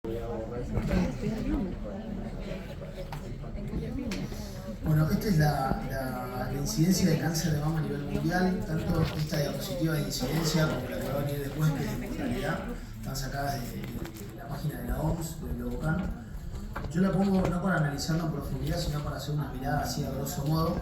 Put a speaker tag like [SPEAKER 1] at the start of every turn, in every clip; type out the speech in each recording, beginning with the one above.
[SPEAKER 1] Bueno, esta es la incidencia de cáncer de mama a nivel mundial, tanto esta diapositiva de incidencia como la que va a venir después, que es de mortalidad, están sacadas de la página de la OMS, del Globocan. Yo la pongo no para analizarlo en profundidad, sino para hacer una mirada así a grosso modo.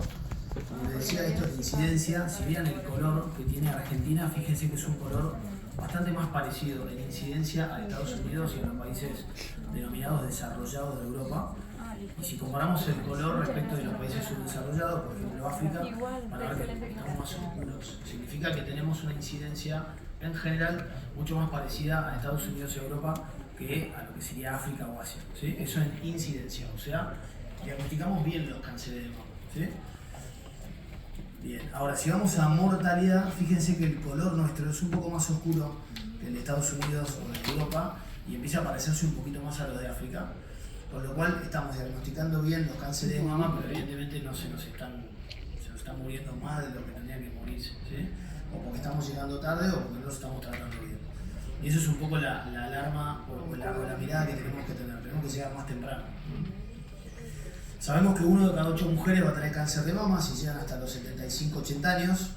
[SPEAKER 1] Como les decía, esto es de incidencia. Si vieran el color que tiene Argentina, fíjense que es un color bastante más parecido en incidencia a Estados Unidos y a los países denominados desarrollados de Europa. Y si comparamos el color respecto de los países subdesarrollados, por ejemplo África, van a ver que estamos más oscuros. Significa que tenemos una incidencia en general mucho más parecida a Estados Unidos y Europa que a lo que sería África o Asia, ¿sí? Eso en incidencia, o sea, diagnosticamos bien los cánceres de mama, ¿sí? Bien, ahora si vamos a mortalidad, fíjense que el color nuestro es un poco más oscuro que el de Estados Unidos o de Europa y empieza a parecerse un poquito más a los de África, con lo cual estamos diagnosticando bien los cánceres de mama, pero evidentemente se nos están muriendo más de lo que tendrían que morirse, ¿sí? O porque estamos llegando tarde o porque no los estamos tratando bien. Y eso es un poco la alarma o la mirada que tenemos que tener, tenemos que llegar más temprano. Sabemos que 1 de cada 8 mujeres va a tener cáncer de mama si llegan hasta los 75-80 años,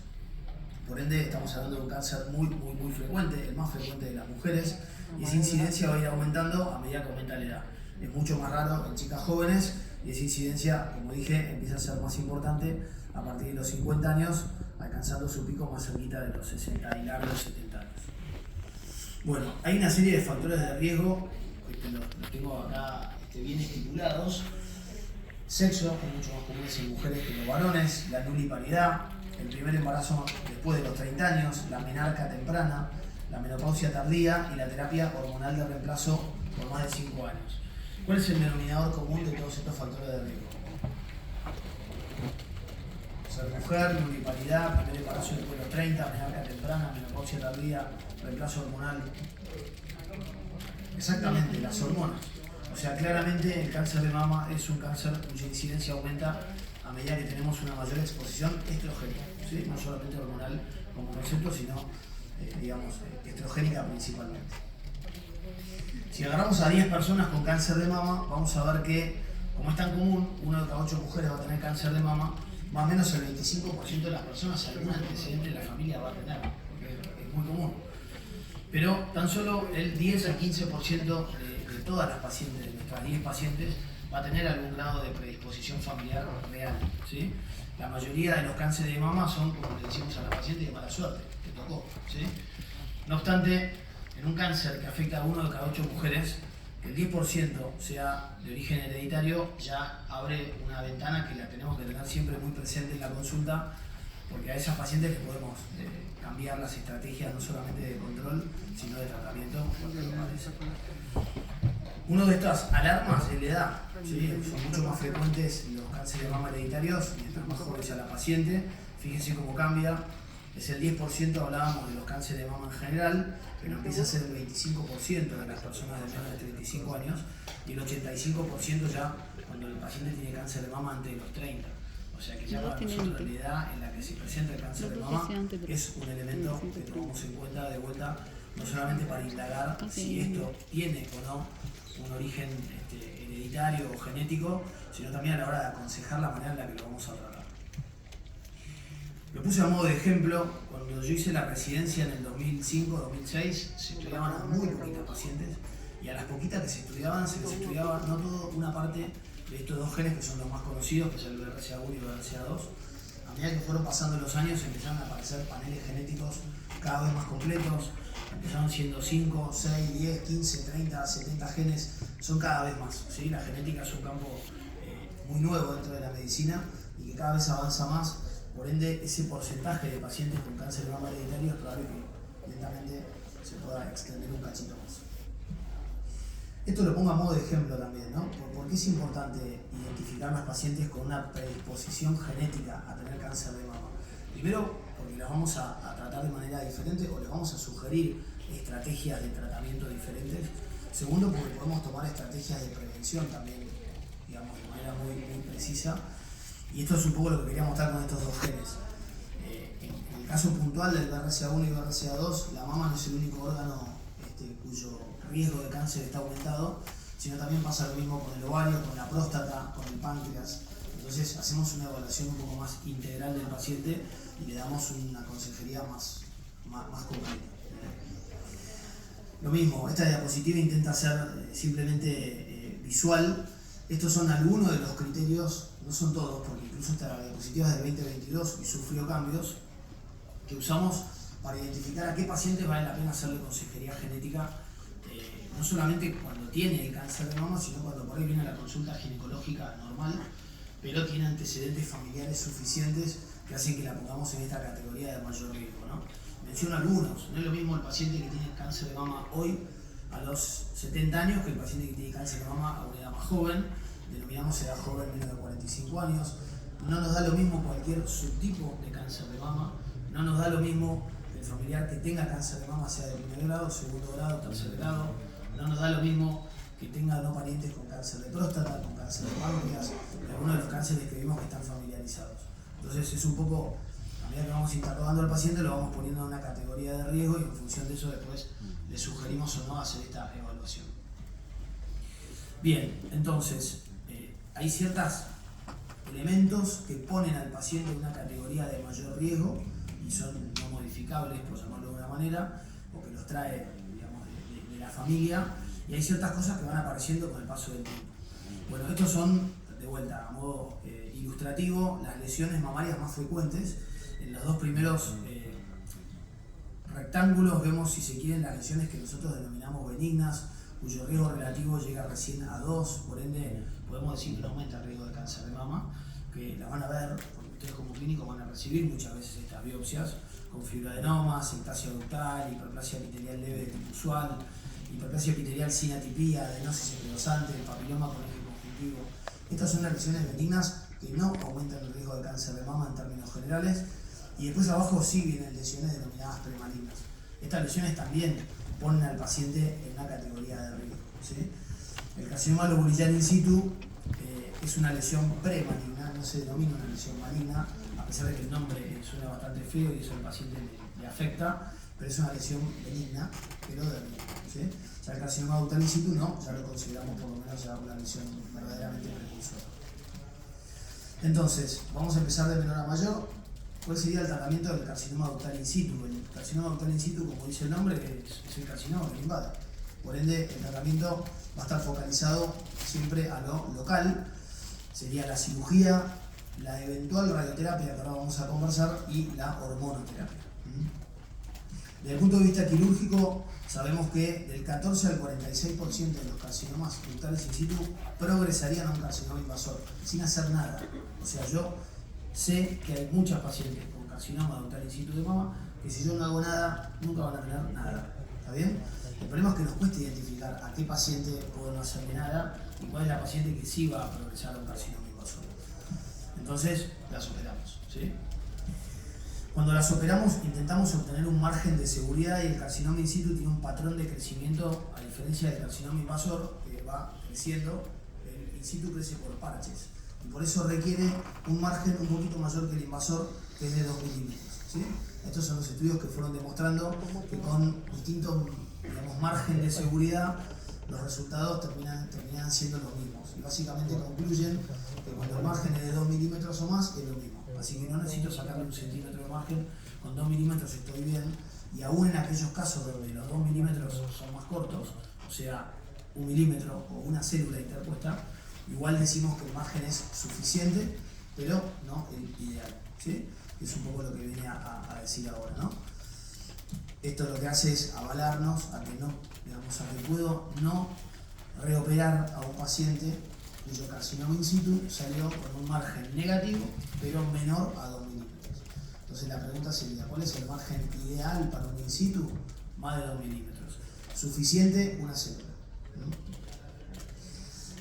[SPEAKER 1] por ende estamos hablando de un cáncer muy frecuente, el más frecuente de las mujeres, y esa incidencia va a ir aumentando a medida que aumenta la edad. Es mucho más raro en chicas jóvenes y esa incidencia, como dije, empieza a ser más importante a partir de los 50 años, alcanzando su pico más cerquita de los 60 y largos 70 años. Bueno, hay una serie de factores de riesgo, que los tengo acá bien estipulados. Sexo, es mucho más común en mujeres que en los varones, la nuliparidad, el primer embarazo después de los 30 años, la menarca temprana, la menopausia tardía y la terapia hormonal de reemplazo por más de 5 años. ¿Cuál es el denominador común de todos estos factores de riesgo? Ser mujer, nuliparidad, primer embarazo después de los 30, menarca temprana, menopausia tardía, reemplazo hormonal. Exactamente, las hormonas. O sea, claramente el cáncer de mama es un cáncer cuya incidencia aumenta a medida que tenemos una mayor exposición estrogénica, ¿sí? No solamente hormonal como concepto, sino, estrogénica principalmente. Si agarramos a 10 personas con cáncer de mama, vamos a ver que, como es tan común, 1 de cada 8 mujeres va a tener cáncer de mama, más o menos el 25% de las personas algún antecedente de la familia va a tener, porque es muy común. Pero tan solo el 10 al 15% de todas las pacientes, de nuestras 10 pacientes, va a tener algún grado de predisposición familiar real, ¿sí? La mayoría de los cánceres de mama son, como le decimos a la paciente, de mala suerte, que tocó, ¿sí? No obstante, en un cáncer que afecta a 1 de cada 8 mujeres, que el 10% sea de origen hereditario, ya abre una ventana que la tenemos que tener siempre muy presente en la consulta, porque a esas pacientes les podemos cambiar las estrategias no solamente de control, sino de tratamiento, porque lo parece. Una de estas alarmas es la edad, ¿sí? Son mucho más frecuentes los cánceres de mama hereditarios mientras más joven sea la paciente. Fíjense cómo cambia, es el 10%, hablábamos de los cánceres de mama en general, pero empieza a ser el 25% de las personas de menos de 35 años y el 85% ya cuando el paciente tiene cáncer de mama antes de los 30. O sea que ya para nosotros la edad en la que se presenta el cáncer de mama es un elemento que tomamos en cuenta de vuelta, no solamente para indagar si esto tiene o no un origen hereditario o genético, sino también a la hora de aconsejar la manera en la que lo vamos a tratar. Lo puse a modo de ejemplo, cuando yo hice la residencia en el 2005-2006, se estudiaban a muy poquitas pacientes y a las poquitas que se estudiaban, se les estudiaba no todo, una parte de estos dos genes que son los más conocidos, que es el BRCA1 y el BRCA2. A medida que fueron pasando los años empezaron a aparecer paneles genéticos cada vez más completos, empezaron siendo 5, 6, 10, 15, 30, 70 genes, son cada vez más, ¿sí? La genética es un campo muy nuevo dentro de la medicina y que cada vez avanza más, por ende ese porcentaje de pacientes con cáncer de mama hereditario es probable que lentamente se pueda extender un cachito más. Esto lo pongo a modo de ejemplo también, ¿no? ¿Por qué es importante identificar las pacientes con una predisposición genética a tener cáncer de mama? Primero, porque las vamos a tratar de manera diferente o les vamos a sugerir estrategias de tratamiento diferentes. Segundo, porque podemos tomar estrategias de prevención también, digamos, de manera muy precisa. Y esto es un poco lo que quería mostrar con estos dos genes. En el caso puntual del BRCA1 y BRCA2, la mama no es el único órgano cuyo riesgo de cáncer está aumentado, sino también pasa lo mismo con el ovario, con la próstata, con el páncreas. Entonces hacemos una evaluación un poco más integral del paciente y le damos una consejería más completa. Lo mismo, esta diapositiva intenta ser simplemente visual. Estos son algunos de los criterios, no son todos, porque incluso esta diapositiva es del 2022 y sufrió cambios, que usamos para identificar a qué pacientes vale la pena hacerle consejería genética, no solamente cuando tiene el cáncer de mama, sino cuando por ahí viene a la consulta ginecológica normal, pero tiene antecedentes familiares suficientes que hacen que la pongamos en esta categoría de mayor riesgo, ¿no? Menciono algunos, no es lo mismo el paciente que tiene cáncer de mama hoy a los 70 años que el paciente que tiene cáncer de mama a una edad más joven, denominamos edad joven menos de 45 años. No nos da lo mismo cualquier subtipo de cáncer de mama, no nos da lo mismo el familiar que tenga cáncer de mama, sea de primer grado, segundo grado, tercer grado, no nos da lo mismo que tenga no parientes con cáncer de próstata, con cáncer de páncreas, y algunos de los cánceres que vimos que están familiarizados. Entonces es un poco, a medida que vamos interrogando al paciente, lo vamos poniendo en una categoría de riesgo y en función de eso después le sugerimos o no hacer esta evaluación. Bien, entonces hay ciertos elementos que ponen al paciente en una categoría de mayor riesgo y son no modificables, por llamarlo de alguna manera, o que los trae, digamos, de la familia, y hay ciertas cosas que van apareciendo con el paso del tiempo. Bueno, estos son, de vuelta, a modo ilustrativo, las lesiones mamarias más frecuentes. En los dos primeros rectángulos vemos, si se quieren, las lesiones que nosotros denominamos benignas, cuyo riesgo relativo llega recién a 2, por ende podemos decir que no aumenta el riesgo de cáncer de mama, que la van a ver, porque ustedes como clínicos van a recibir muchas veces estas biopsias con fibroadenomas, ectasia ductal, hiperplasia epitelial leve de tipo usual, hiperplasia epitelial sin atipía, adenosis esclerosante, papiloma con eje conjuntivo. Estas son las lesiones benignas que no aumentan el riesgo de cáncer de mama en términos generales, y después abajo sí vienen lesiones denominadas premalignas. Estas lesiones también ponen al paciente en una categoría de riesgo, ¿sí? El carcinoma lobular in situ es una lesión premaligna, no se denomina una lesión maligna, a pesar de que el nombre suena bastante feo y eso al paciente le afecta, pero es una lesión benigna, pero de riesgo, ¿sí? Ya el carcinoma ductal in situ no, ya lo consideramos por lo menos ya una lesión verdaderamente precursora. Entonces, vamos a empezar de menor a mayor. ¿Cuál sería el tratamiento del carcinoma ductal in situ? El carcinoma ductal in situ, como dice el nombre, es el carcinoma que lo invade. Por ende, el tratamiento va a estar focalizado siempre a lo local. Sería la cirugía, la eventual radioterapia, que ahora vamos a conversar, y la hormonoterapia. Desde el punto de vista quirúrgico, sabemos que del 14 al 46% de los carcinomas ductales in situ progresarían a un carcinoma invasor, sin hacer nada. O sea, yo sé que hay muchas pacientes con carcinoma ductal in situ de mama que si yo no hago nada, nunca van a tener nada. ¿Está bien? El problema es que nos cuesta identificar a qué paciente puedo no hacerle nada y cuál es la paciente que sí va a progresar a un carcinoma invasor. Entonces, las operamos, ¿sí? Cuando las operamos, intentamos obtener un margen de seguridad y el carcinoma in situ tiene un patrón de crecimiento, a diferencia del carcinoma invasor, que va creciendo. El in situ crece por parches y por eso requiere un margen un poquito mayor que el invasor, que es de 2 milímetros, ¿sí? Estos son los estudios que fueron demostrando que con distintos, digamos, margen de seguridad los resultados terminan siendo los mismos. Y básicamente concluyen que cuando el margen es de 2 milímetros o más, es lo mismo. Así que no necesito sacarle 1 centímetro de margen, con 2 milímetros estoy bien. Y aún en aquellos casos donde los 2 milímetros son más cortos, o sea, 1 milímetro o una célula interpuesta, igual decimos que el margen es suficiente, pero no el ideal, ¿sí? Es un poco lo que venía a decir ahora, ¿no? Esto lo que hace es avalarnos a que no, digamos, a que puedo no reoperar a un paciente cuyo carcinoma in situ salió con un margen negativo, pero menor a 2 milímetros. Entonces la pregunta sería, ¿cuál es el margen ideal para un in situ? Más de 2 milímetros. Suficiente, una célula, ¿no?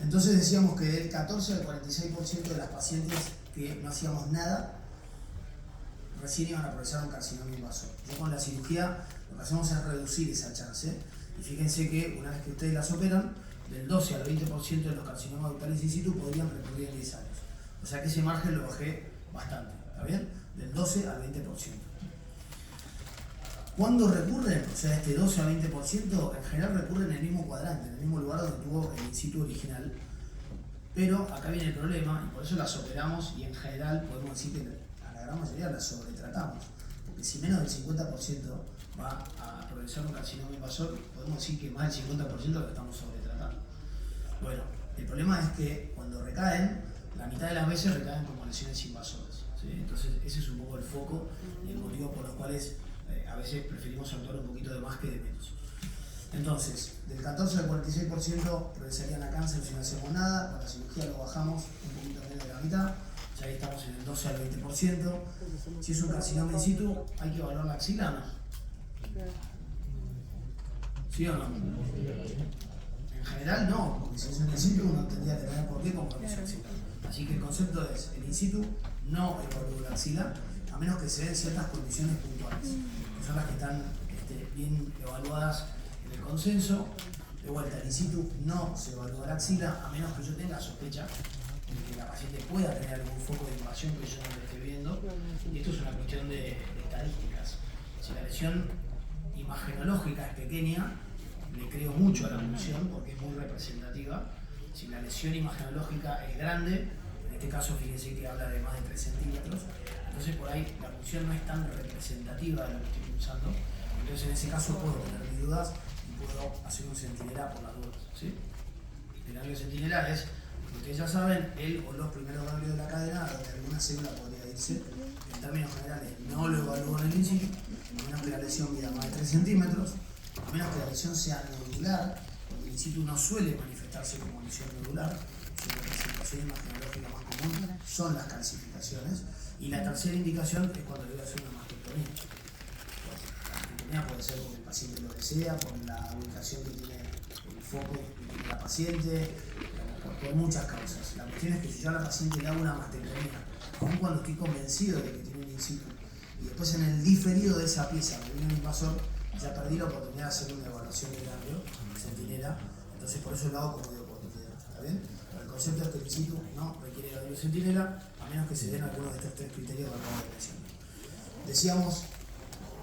[SPEAKER 1] Entonces decíamos que del 14 al 46% de las pacientes que no hacíamos nada recién iban a progresar un carcinoma invasor. Yo con la cirugía lo que hacemos es reducir esa chance. Y fíjense que una vez que ustedes las operan, del 12 al 20% de los carcinomas ductales in situ podrían recurrir en 10 años. O sea que ese margen lo bajé bastante, ¿está bien? Del 12 al 20%. ¿Cuándo recurren? O sea, este 12 a 20% en general recurren en el mismo cuadrante, en el mismo lugar donde tuvo el in situ original. Pero acá viene el problema y por eso las operamos y en general podemos decir que a la gran mayoría las sobretratamos. Porque si menos del 50% va a progresar un carcinoma invasor, podemos decir que más del 50% lo estamos sobretratando. Bueno, el problema es que cuando recaen, la mitad de las veces recaen como lesiones invasoras, ¿sí? Entonces ese es un poco el foco y el motivo por los cuales a veces preferimos actuar un poquito de más que de menos. Entonces, del 14 al 46% progresarían a cáncer si no hacemos nada, con la cirugía lo bajamos un poquito menos de la mitad, ya ahí estamos en el 12 al 20%. Si es un carcinoma in situ, hay que evaluar la axila o no. ¿Sí o no? En general no, porque si es un in situ uno tendría que tener por qué compromiso axilar. Así que el concepto es, el in situ no evalúa la axila, a menos que se den ciertas condiciones puntuales, que son las que están bien evaluadas en el consenso. De vuelta, el in situ no se evalúa la axila, a menos que yo tenga sospecha de que la paciente pueda tener algún foco de invasión que yo no lo esté viendo. Y esto es una cuestión de estadísticas. Si la lesión imagenológica es pequeña, le creo mucho a la punción porque es muy representativa. Si la lesión imagenológica es grande, en este caso fíjense que habla de más de 3 centímetros, entonces por ahí la punción no es tan representativa de lo que estoy pulsando. Entonces en ese caso puedo tener mis dudas y puedo hacer un centinela por las dudas, ¿sí? El ganglio centinela es, ustedes ya saben, el o los primeros ganglios de la cadera donde alguna célula podría irse. En términos generales no lo evalúo en el in situ, a menos que la lesión mida más de 3 centímetros, a menos que la lesión sea nodular, porque el in situ no suele manifestarse como lesión nodular, su representación imagenológica más común son las calcificaciones, y la tercera indicación es cuando le voy a hacer una mastectomía. La mastectomía puede ser porque el paciente lo desea, por la ubicación que tiene el foco que tiene la paciente, por muchas causas. La cuestión es que si yo a la paciente le hago una mastectomía, aun cuando estoy convencido de que tiene un in situ, y después en el diferido de esa pieza me viene un invasor, ya perdí la oportunidad de hacer una evaluación de ganglio centinela, entonces por eso lo hago como de oportunidad, ¿está bien? Pero el concepto es que el in situ no requiere ganglio centinela, a menos que se den algunos de estos 3 criterios que acabo de mencionar. Decíamos,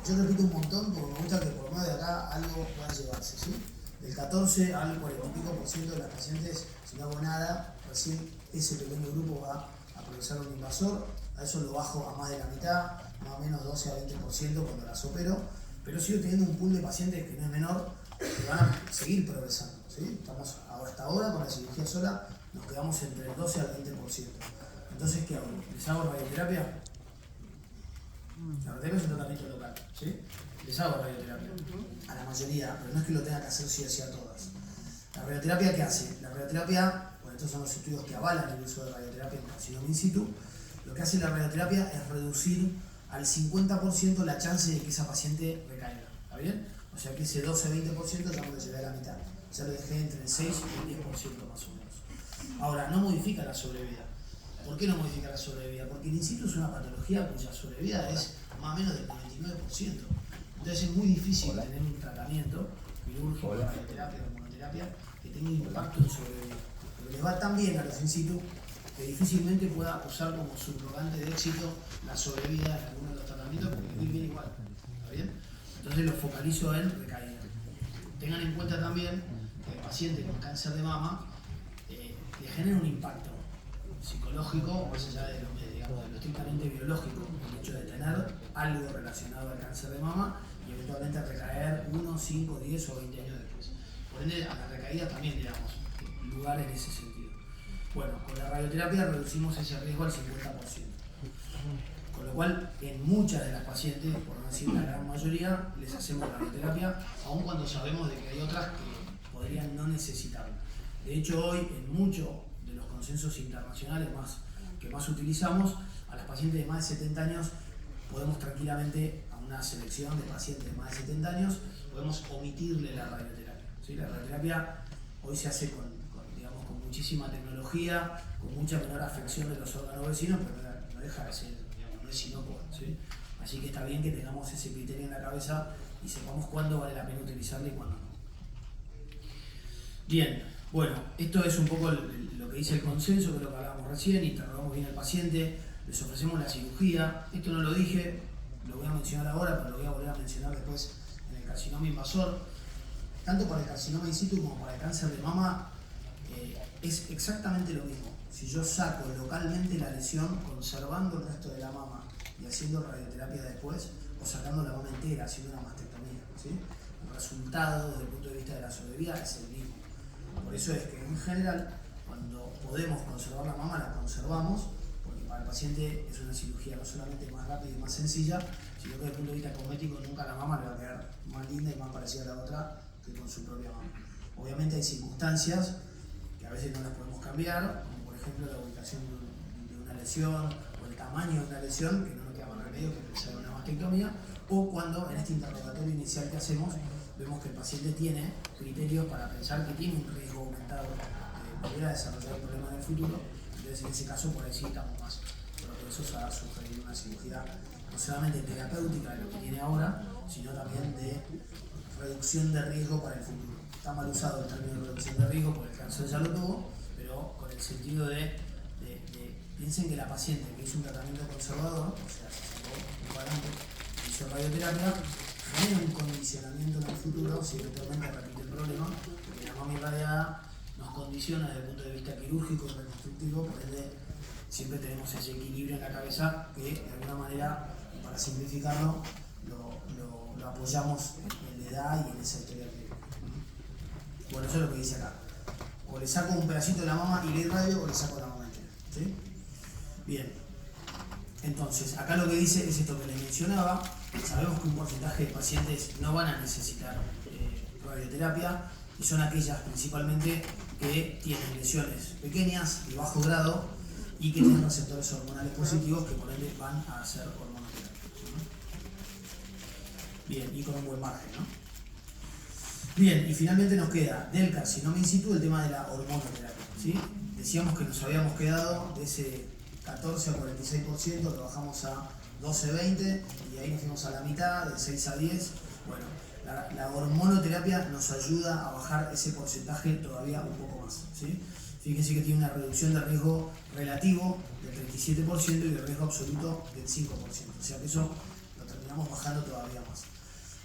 [SPEAKER 1] yo repito un montón porque me gusta que por medio de acá algo pueda llevarse, ¿sí? Del 14 al 40 y pico% de las pacientes, si no hago nada, recién ese pequeño grupo va a progresar un invasor, a eso lo bajo a más de la mitad, más o menos 12 a 20% cuando las opero, pero sigo teniendo un pool de pacientes que no es menor, que van a seguir progresando, ¿sí? Estamos hasta ahora con la cirugía sola, nos quedamos entre el 12 al 20%. Entonces, ¿qué hago? ¿Les hago radioterapia? La radioterapia es un tratamiento local, ¿sí? Les hago radioterapia, a la mayoría, pero no es que lo tenga que hacer sí o sí a todas. ¿La radioterapia qué hace? La radioterapia, bueno, estos son los estudios que avalan el uso de radioterapia en carcinoma in situ, lo que hace la radioterapia es reducir al 50% la chance de que esa paciente recaiga, ¿está bien? O sea que ese 12-20% ya me lo llevé a la mitad, ya lo dejé entre el 6 y el 10% más o menos. Ahora, no modifica la sobrevida. ¿Por qué no modifica la sobrevida? Porque el in situ es una patología cuya sobrevida es más o menos del 99%. Entonces es muy difícil tener un tratamiento quirúrgico, radioterapia o hormonoterapia que tenga impacto en sobrevida. Pero les va tan bien a los in situ que difícilmente pueda usar como subrogante de éxito la sobrevida de alguno de los tratamientos porque les viene igual. ¿Está bien? Entonces lo focalizo en recaída. Tengan en cuenta también que el paciente con cáncer de mama le genera un impacto psicológico, más allá de lo estrictamente biológico, el hecho de tener algo relacionado al cáncer de mama y eventualmente recaer 1, 5, 10 o 20 años después. Por ende, a la recaída también le damos lugar en ese sentido. Bueno, con la radioterapia reducimos ese riesgo al 50%. Con lo cual, en muchas de las pacientes, por no decir la gran mayoría, les hacemos radioterapia, aun cuando sabemos de que hay otras que podrían no necesitarla. De hecho, hoy, en muchos de los consensos internacionales que más utilizamos, a las pacientes de más de 70 años podemos tranquilamente, a una selección de pacientes de más de 70 años, podemos omitirle la radioterapia, ¿sí? La radioterapia hoy se hace con muchísima tecnología, con mucha menor afección de los órganos vecinos, pero no deja de ser, no es inocua, ¿sí? Así que está bien que tengamos ese criterio en la cabeza y sepamos cuándo vale la pena utilizarla y cuándo no. Bien, bueno, esto es un poco lo que dice el consenso, que es lo que hablábamos recién, interrogamos bien al paciente, les ofrecemos la cirugía. Esto no lo dije, lo voy a mencionar ahora, pero lo voy a volver a mencionar después en el carcinoma invasor. Tanto para el carcinoma in situ como para el cáncer de mama es exactamente lo mismo. Si yo saco localmente la lesión, conservando el resto de la mama y haciendo radioterapia después, o sacando la mama entera, haciendo una mastectomía, ¿sí? El resultado desde el punto de vista de la sobrevida es el mismo. Por eso es que en general, cuando podemos conservar la mama, la conservamos, porque para el paciente es una cirugía no solamente más rápida y más sencilla, sino que desde el punto de vista cosmético nunca la mama le va a quedar más linda y más parecida a la otra que con su propia mama. Obviamente hay circunstancias que a veces no las podemos cambiar, como por ejemplo la ubicación de una lesión o el tamaño de una lesión, que no nos queda más remedio que realizar una mastectomía, o cuando en este interrogatorio inicial que hacemos vemos que el paciente tiene criterios para pensar que tiene un riesgo aumentado de volver a desarrollar el problema en el futuro. Entonces en ese caso por ahí sí estamos más, pero por eso se va a sugerir una cirugía no solamente terapéutica de lo que tiene ahora, sino también de reducción de riesgo para el futuro. Está mal usado el término de reducción de riesgo porque el cáncer ya lo tuvo, pero con el sentido de piensen que la paciente que hizo un tratamiento conservador, o sea, se sacó un parante, hizo radioterapia, genera un condicionamiento en el futuro si eventualmente repite el problema, porque la mama irradiada nos condiciona desde el punto de vista quirúrgico y reconstructivo, por ende siempre tenemos ese equilibrio en la cabeza que de alguna manera, para simplificarlo, lo apoyamos en la edad y en esa historia clínica. Bueno, eso es lo que dice acá. O le saco un pedacito de la mama y le irradio o le saco la mama entera. ¿Sí? Bien. Entonces, acá lo que dice es esto que les mencionaba. Sabemos que un porcentaje de pacientes no van a necesitar radioterapia y son aquellas principalmente que tienen lesiones pequeñas y bajo grado y que tienen receptores hormonales positivos que por ende van a hacer hormonoterapia. Bien, y con un buen margen, ¿no? Bien, y finalmente nos queda del carcinoma in situ el tema de la hormonoterapia, ¿sí? Decíamos que nos habíamos quedado de ese 14 a 46%, lo bajamos a 12-20 y ahí nos fuimos a la mitad, de 6 a 10. Bueno, la hormonoterapia nos ayuda a bajar ese porcentaje todavía un poco más, ¿sí? Fíjense que tiene una reducción de riesgo relativo del 37% y de riesgo absoluto del 5%, o sea que eso lo terminamos bajando todavía más.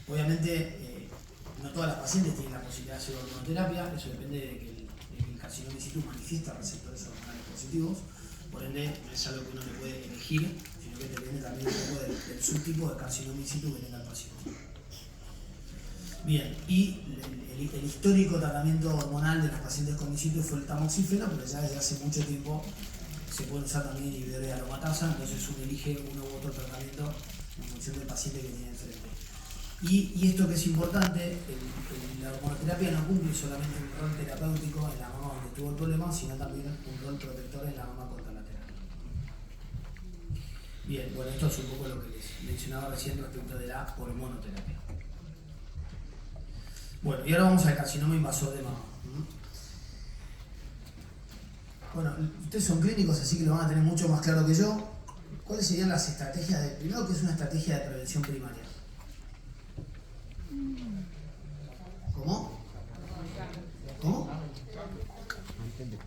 [SPEAKER 1] Obviamente, no todas las pacientes tienen la posibilidad de hacer hormonoterapia, eso depende de que el carcinoma in situ manifiesta receptores hormonales positivos, por ende no es algo que uno le puede elegir, sino que depende también un poco del subtipo de carcinoma in situ que tenga el paciente. Bien, y el histórico tratamiento hormonal de los pacientes con in situ fue el tamoxifeno, pero ya desde hace mucho tiempo se puede usar también inhibidores de aromatasa, entonces uno elige uno u otro tratamiento en función del paciente que tiene enfrente. Y esto que es importante, la hormonoterapia no cumple solamente un rol terapéutico en la mama donde tuvo el problema, sino también un rol protector en la mama contra la terapia. Bien, bueno, esto es un poco lo que les mencionaba recién respecto de la hormonoterapia. Bueno, y ahora vamos al carcinoma invasor de mama. Bueno, ustedes son clínicos, así que lo van a tener mucho más claro que yo. ¿Cuáles serían las estrategias de... Primero, que es una estrategia de prevención primaria? ¿Cómo? ¿Cómo?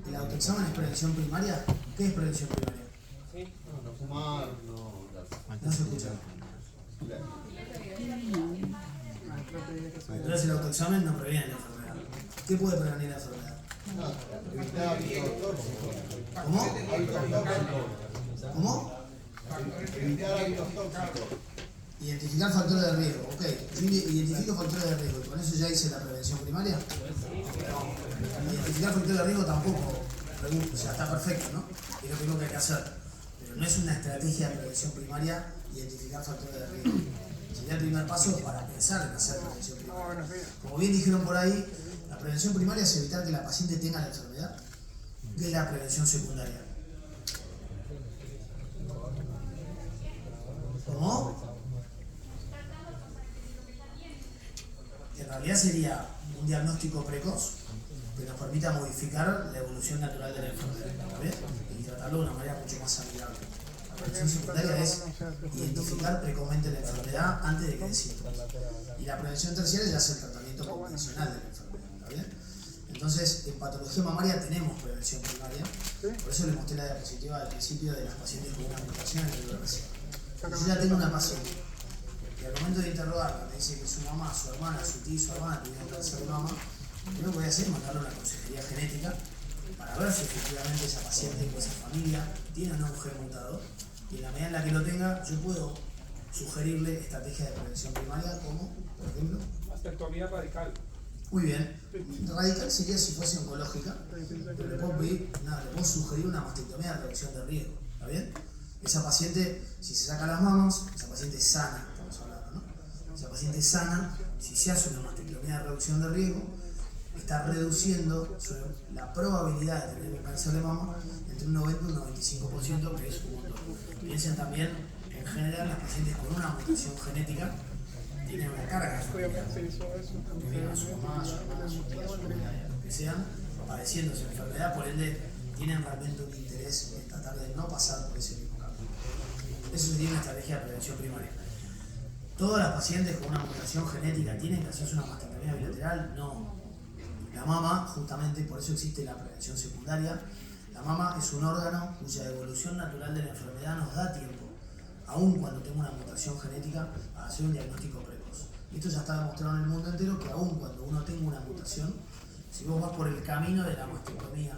[SPEAKER 1] ¿El autoexamen es prevención primaria? ¿Qué es prevención primaria?
[SPEAKER 2] No fumar,
[SPEAKER 1] No se escucha. Entonces el autoexamen no previene la enfermedad. ¿Qué puede prevenir la enfermedad?
[SPEAKER 2] evitar hábitos tóxicos.
[SPEAKER 1] ¿Cómo? ¿Cómo?
[SPEAKER 2] Evitar hábitos tóxicos.
[SPEAKER 1] Identificar factores de riesgo. Ok, yo identifico factores de riesgo. ¿Con eso ya hice la prevención primaria? No. Identificar factores de riesgo tampoco. O sea, está perfecto, ¿no? Es lo primero que hay que hacer. Pero no es una estrategia de prevención primaria identificar factores de riesgo. Sería el primer paso para pensar en hacer prevención primaria. Como bien dijeron por ahí, la prevención primaria es evitar que la paciente tenga la enfermedad. ¿Qué es la prevención secundaria? ¿Cómo? En realidad sería un diagnóstico precoz que nos permita modificar la evolución natural de la enfermedad, ¿ves? Y tratarlo de una manera mucho más amigable. La prevención secundaria es identificar precozmente la enfermedad antes de que dé síntomas. Y la prevención terciaria ya es el tratamiento convencional de la enfermedad, ¿está bien? Entonces, en patología mamaria tenemos prevención primaria, por eso les mostré la diapositiva al principio de las pacientes con una mutación en el VRC. Yo ya tengo una paciente y al momento de interrogarla me dice que su mamá, su hermana, su tío y su hermana tuvieron cáncer de mama, lo que voy a hacer es mandarle una consejería genética para ver si efectivamente esa paciente o esa familia tiene o no un gen mutado, y en la medida en la que lo tenga, yo puedo sugerirle estrategias de prevención primaria como, por ejemplo,
[SPEAKER 3] mastectomía radical.
[SPEAKER 1] muy bien, radical sería si fuese oncológica, pero le puedo pedir, nada, le puedo sugerir una mastectomía de reducción de riesgo, ¿está bien? Esa paciente, si se saca las mamas, esa paciente es sana, estamos hablando, ¿no? Esa paciente es sana, si se hace una mastectomía de reducción de riesgo, está reduciendo la probabilidad de tener un cáncer de mama entre un 90 y un 95%, que es un montón. Piensen también, en general, las pacientes con una mutación genética tienen una carga familiar. Tienen a su mamá, a su hermana, a su tía, a su abuela, lo que sean, padeciendo esa enfermedad, por ende, tienen realmente un interés en tratar de no pasar por ese mismo camino. Eso sería una estrategia de prevención primaria. ¿Todas las pacientes con una mutación genética tienen que hacerse una mastectomía bilateral? No. La mama, justamente por eso existe la prevención secundaria, la mama es un órgano cuya evolución natural de la enfermedad nos da tiempo, aun cuando tenga una mutación genética, a hacer un diagnóstico precoz. Esto ya está demostrado en el mundo entero que aun cuando uno tenga una mutación, si vos vas por el camino de la mastectomía,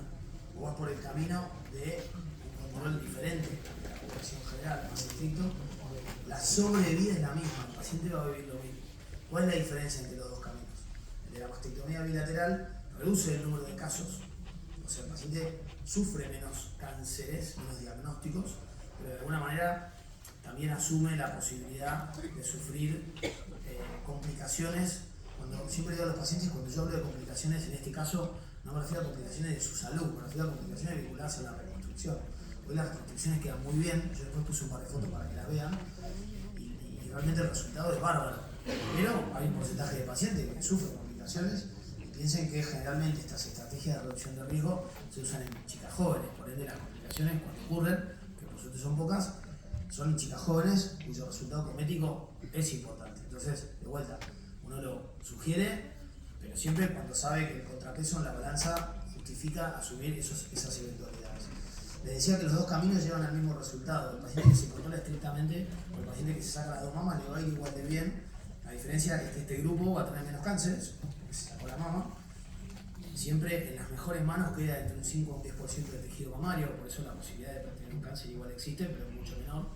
[SPEAKER 1] o vas por el camino de un control diferente de la población general, más estricto, la sobrevida es la misma, el paciente va a vivir lo mismo. ¿Cuál es la diferencia entre los dos caminos? El de la mastectomía bilateral reduce el número de casos, o sea, el paciente sufre menos cánceres, menos diagnósticos, pero de alguna manera también asume la posibilidad de sufrir complicaciones. Siempre digo a los pacientes, cuando yo hablo de complicaciones, en este caso no me refiero a complicaciones de su salud, me refiero a complicaciones vinculadas a la reconstrucción. Hoy las reconstrucciones quedan muy bien, yo después puse un par de fotos para que las vean, y realmente el resultado es bárbaro. Pero hay un porcentaje de pacientes que sufren complicaciones, y piensen que generalmente estas estrategias de reducción de riesgo se usan en chicas jóvenes, por ende las complicaciones cuando ocurren, que por suerte son pocas, son en chicas jóvenes cuyo resultado cosmético es importante. Entonces, de vuelta, uno lo sugiere, pero siempre cuando sabe que el contrapeso en la balanza justifica asumir esas eventualidades. Les decía que los dos caminos llevan al mismo resultado. El paciente que se controla estrictamente o el paciente que se saca las dos mamas le va a ir igual de bien. La diferencia es que este grupo va a tener menos cánceres, porque se sacó la mama. Siempre en las mejores manos queda entre un 5 o un 10% de tejido mamario, por eso la posibilidad de tener un cáncer igual existe, pero es mucho menor.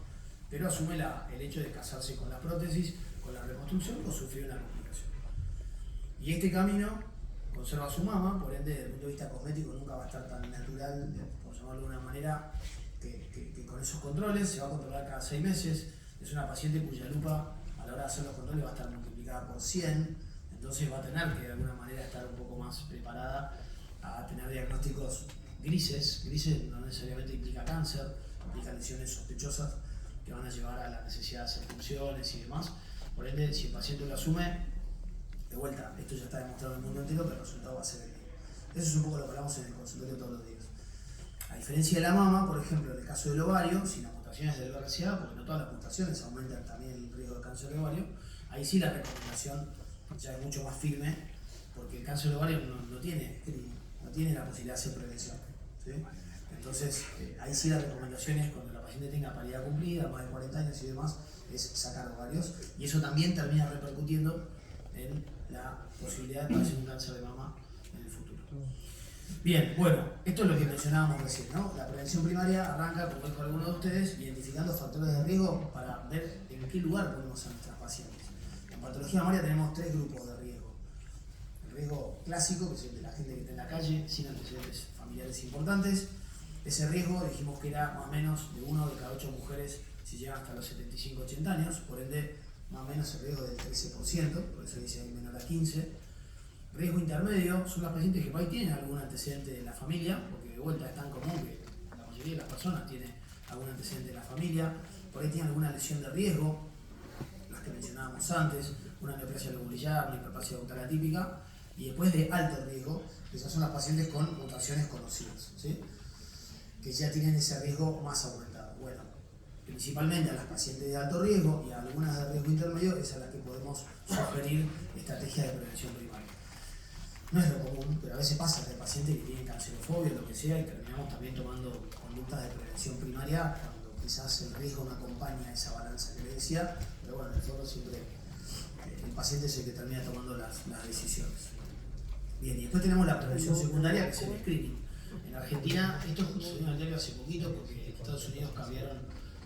[SPEAKER 1] Pero asume el hecho de casarse con la prótesis, con la reconstrucción o sufrir una complicación. Y este camino conserva su mama, por ende, desde el punto de vista cosmético nunca va a estar tan natural, por llamarlo de una manera, que con esos controles se va a controlar cada 6 meses. Es una paciente cuya lupa a la hora de hacer los controles va a estar multiplicada por 100, entonces va a tener que de alguna manera estar un poco más preparada a tener diagnósticos grises. Grises no necesariamente implica cáncer, implica lesiones sospechosas que van a llevar a la necesidad de hacer funciones y demás. Por ende, si el paciente lo asume, de vuelta, esto ya está demostrado en el mundo entero, pero el resultado va a ser el mismo. Eso es un poco lo que hablamos en el consultorio todos los días. A diferencia de la mama, por ejemplo, en el caso del ovario, si las mutaciones del BRCA, porque no todas las mutaciones aumentan también el riesgo de cáncer de ovario, ahí sí la recomendación ya es mucho más firme, porque el cáncer de ovario no tiene la posibilidad de hacer prevención, ¿sí? Entonces, ahí sí la recomendación es cuando la paciente tenga paridad cumplida, más de 40 años y demás, es sacar ovarios, y eso también termina repercutiendo en la posibilidad de padecer un cáncer de mama en el futuro. Bien, bueno, esto es lo que mencionábamos recién, ¿no? La prevención primaria arranca, como dijo alguno de ustedes, identificando factores de riesgo para ver en qué lugar ponemos a nuestras pacientes. En patología mamaria tenemos 3 grupos de riesgo. El riesgo clásico, que es el de la gente que está en la calle, sin antecedentes familiares importantes. Ese riesgo dijimos que era más o menos de 1 de cada 8 mujeres si llegan hasta los 75-80 años, por ende más o menos el riesgo del 13%, por eso dice ahí menor a 15. Riesgo intermedio son las pacientes que por ahí tienen algún antecedente de la familia, porque de vuelta es tan común que la mayoría de las personas tienen algún antecedente de la familia, por ahí tienen alguna lesión de riesgo, las que mencionábamos antes, una neoplasia lobular, una hiperplasia ductal atípica, y después de alto riesgo, que esas son las pacientes con mutaciones conocidas, ¿sí? Que ya tienen ese riesgo más aumentado. Bueno, principalmente a las pacientes de alto riesgo y a algunas de riesgo intermedio es a las que podemos sugerir estrategias de prevención primaria. No es lo común, pero a veces pasa que hay pacientes que tienen cancerofobia o lo que sea y terminamos también tomando conductas de prevención primaria quizás el riesgo no acompaña a esa balanza que le decía, pero bueno, en el fondo siempre el paciente es el que termina tomando las decisiones. Bien, y después tenemos la prevención secundaria, que es el screening. En Argentina, esto justo se dio en el diario hace poquito, porque en Estados Unidos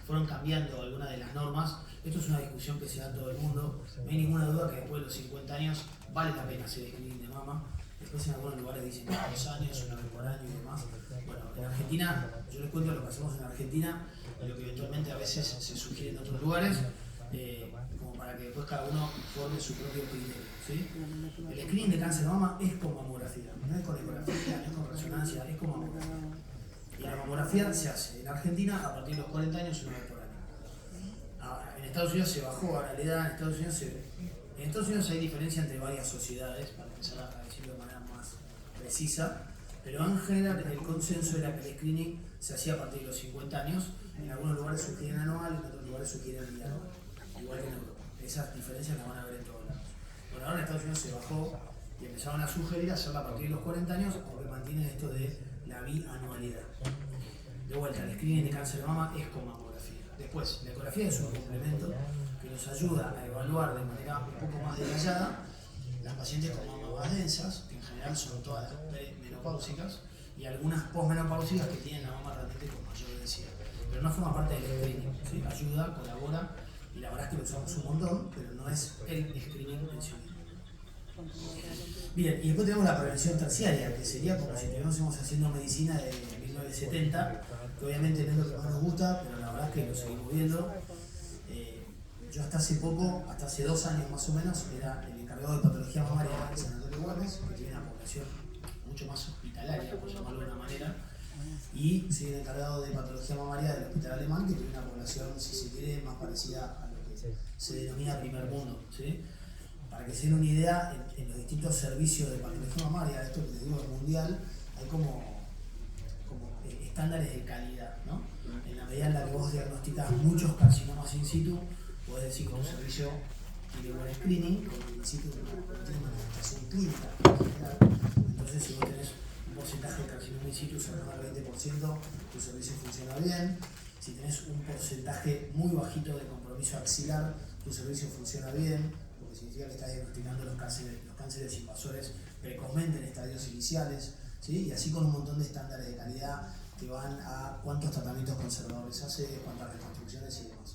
[SPEAKER 1] fueron cambiando algunas de las normas. Esto es una discusión que se da en todo el mundo. No hay ninguna duda que después de los 50 años vale la pena hacer screening de mama. Después en algunos lugares dicen 2 años, una vez por año y demás. Bueno, en Argentina, yo les cuento lo que hacemos en Argentina, y lo que eventualmente a veces se sugiere en otros lugares, como para que después cada uno forme su propio criterio, ¿sí? El screening de cáncer de mama es con mamografía, no es con ecografía, no es con resonancia, es con mamografía. Y la mamografía se hace en Argentina a partir de los 40 años, una vez por año. Ahora, en Estados Unidos se bajó ahora la edad, en Estados Unidos hay diferencia entre varias sociedades, para empezar a decirlo de manera más precisa, pero en general el consenso era que el screening se hacía a partir de los 50 años. En algunos lugares sugieren anual, en otros lugares sugieren bianual, igual que en Europa. Esas diferencias las van a ver en todos lados. Bueno, ahora en Estados Unidos se bajó y empezaron a sugerir hacerla a partir de los 40 años, porque mantienen esto de la bianualidad. De vuelta, el screening de cáncer de mama es con mamografía. Después, la ecografía es un complemento que nos ayuda a evaluar de manera un poco más detallada las pacientes con mamas más densas, que en general son todas las premenopáusicas, y algunas posmenopáusicas que tienen la mama realmente con mayor densidad. Pero no forma parte del screening, ¿sí? Ayuda, colabora, y la verdad es que lo usamos un montón, pero no es el screening en sí mismo. Bien, y después tenemos la prevención terciaria, que sería como si estuviésemos haciendo medicina de 1970, que obviamente no es lo que más nos gusta, pero la verdad es que lo seguimos viendo. Yo hasta hace poco, hasta hace 2 años más o menos, era el encargado de patología mamaria del Sanatorio Güemes, que tiene una población mucho más hospitalaria, por llamarlo de una manera, y soy el encargado de patología mamaria del Hospital Alemán, que tiene una población, si se quiere, más parecida a lo que se denomina primer mundo, ¿sí? Para que se den una idea, en los distintos servicios de patología mamaria, esto que les digo es mundial, hay como estándares de calidad, ¿no? En la medida en la que vos diagnosticás muchos carcinomas in situ, podés decir que un servicio tiene buen screening, porque in situ no tiene manifestación clínica en general. Entonces, si vos tenés un porcentaje de carcinoma in situ cercano al 20%, tu servicio funciona bien. Si tenés un porcentaje muy bajito de compromiso axilar, tu servicio funciona bien, porque significa que estás diagnosticando los cánceres invasores precozmente en estadios iniciales, ¿sí? Y así con un montón de estándares de calidad que van a cuántos tratamientos conservadores hace, cuántas reconstrucciones y demás.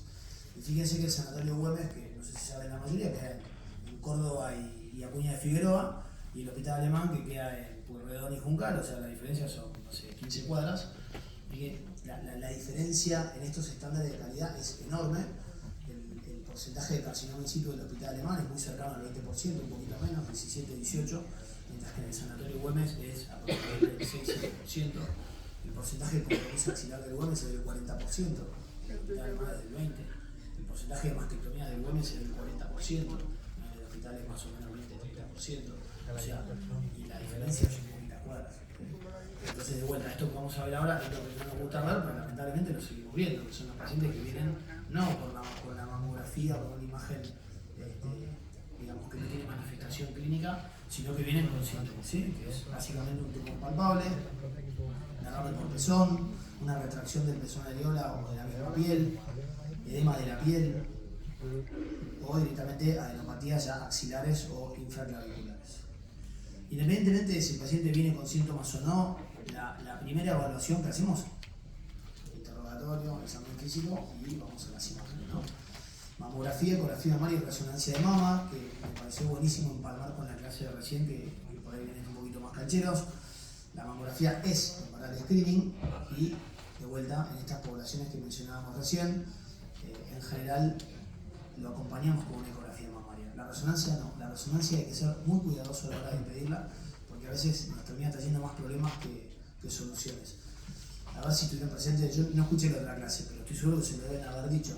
[SPEAKER 1] Y fíjense que el Sanatorio Güemes, que no sé si saben la mayoría, queda en Córdoba y Acuña de Figueroa, y el Hospital Alemán, que queda en Pueyrredón y Juncal, o sea, la diferencia son, no sé, 15 cuadras, y que la diferencia en estos estándares de calidad es enorme. El porcentaje de carcinoma in situ del Hospital Alemán es muy cercano al 20%, un poquito menos, 17-18%, mientras que en el Sanatorio Güemes es aproximadamente el 6-7%. El porcentaje de compromiso axilar del Güemes es del 40%, el Hospital Alemán es del 20%. El porcentaje de mastectomía del Güemes es del 40%, en el hospital es más o menos 20-30%, o sea, y la diferencia es un poquito cuadras. Entonces, de vuelta, esto que vamos a ver ahora es lo que no nos gusta ver, pero lamentablemente lo seguimos viendo, que son los pacientes que vienen no con la mamografía o con una imagen, digamos, que no tiene manifestación clínica, sino que vienen con síntomas, ¿sí? Que es básicamente un tumor palpable, agarre por pezón, una retracción del pezón areola o de la misma piel, edema de la piel, o directamente adenopatías ya axilares o infraclaviculares. Independientemente de si el paciente viene con síntomas o no, la primera evaluación que hacemos, interrogatorio, examen físico y vamos a las imágenes, ¿no? Mamografía, ecografía mamaria y resonancia de mama, que me pareció buenísimo empalmar con la clase de recién, que por ahí vienen un poquito más cancheros. La mamografía es para el screening y, de vuelta, en estas poblaciones que mencionábamos recién, en general lo acompañamos con una ecografía mamaria. La resonancia no, la resonancia hay que ser muy cuidadoso a la hora de pedirla, porque a veces nos termina trayendo más problemas que soluciones. A ver si estuvieron presentes, yo no escuché la otra clase, pero estoy seguro que se me deben haber dicho.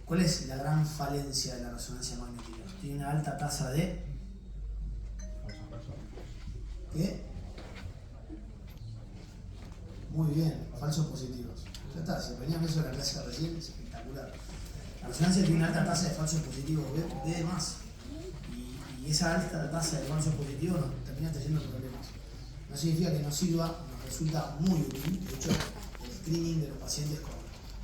[SPEAKER 1] ¿Cuál es la gran falencia de la resonancia magnética? Tiene una alta tasa de... ¿Qué? Muy bien, falsos positivos. Ya está, si venían eso de la clase recién, es espectacular. La resonancia tiene una alta tasa de falsos positivos, B de más. Y esa alta tasa de falsos positivos nos termina trayendo problemas. No significa que nos sirva, nos resulta muy útil. De hecho, el screening de los pacientes con